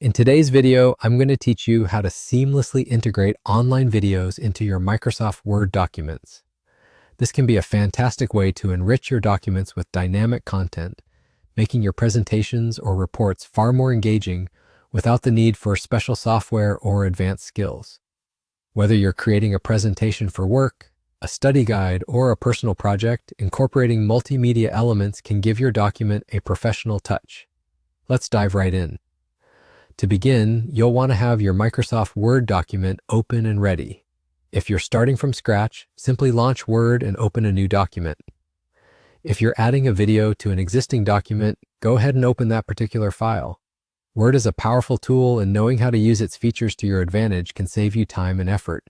In today's video, I'm going to teach you how to seamlessly integrate online videos into your Microsoft Word documents. This can be a fantastic way to enrich your documents with dynamic content, making your presentations or reports far more engaging without the need for special software or advanced skills. Whether you're creating a presentation for work, a study guide, or a personal project, incorporating multimedia elements can give your document a professional touch. Let's dive right in. To begin, you'll want to have your Microsoft Word document open and ready. If you're starting from scratch, simply launch Word and open a new document. If you're adding a video to an existing document, go ahead and open that particular file. Word is a powerful tool, and knowing how to use its features to your advantage can save you time and effort,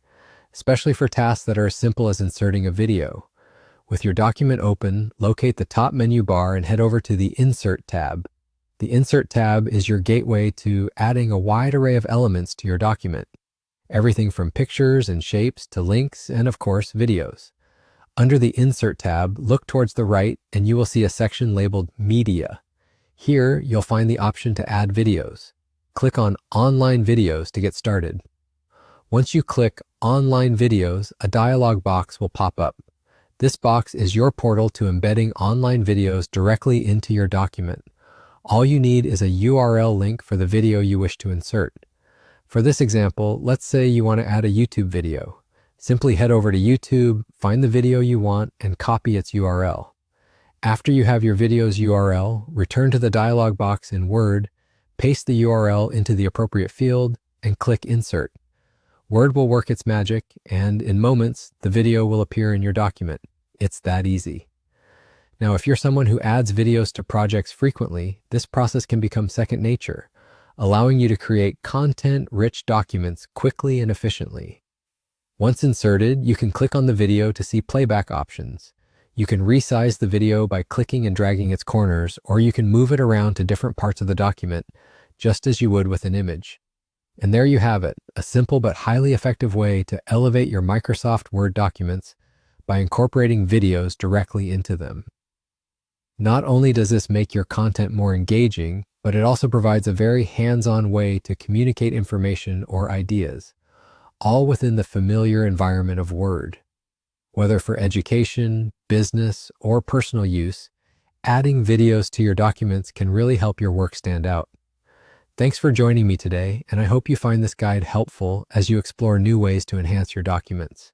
especially for tasks that are as simple as inserting a video. With your document open, locate the top menu bar and head over to the Insert tab. The Insert tab is your gateway to adding a wide array of elements to your document, everything from pictures and shapes to links and, of course, videos. Under the Insert tab, look towards the right and you will see a section labeled Media. Here, you'll find the option to add videos. Click on Online Videos to get started. Once you click Online Videos, a dialog box will pop up. This box is your portal to embedding online videos directly into your document. All you need is a URL link for the video you wish to insert. For this example, let's say you want to add a YouTube video. Simply head over to YouTube, find the video you want, and copy its URL. After you have your video's URL, return to the dialog box in Word, paste the URL into the appropriate field, and click Insert. Word will work its magic, and in moments, the video will appear in your document. It's that easy. Now, if you're someone who adds videos to projects frequently, this process can become second nature, allowing you to create content-rich documents quickly and efficiently. Once inserted, you can click on the video to see playback options. You can resize the video by clicking and dragging its corners, or you can move it around to different parts of the document, just as you would with an image. And there you have it, a simple but highly effective way to elevate your Microsoft Word documents by incorporating videos directly into them. Not only does this make your content more engaging, but it also provides a very hands-on way to communicate information or ideas, all within the familiar environment of Word. Whether for education, business, or personal use, adding videos to your documents can really help your work stand out. Thanks for joining me today, and I hope you find this guide helpful as you explore new ways to enhance your documents.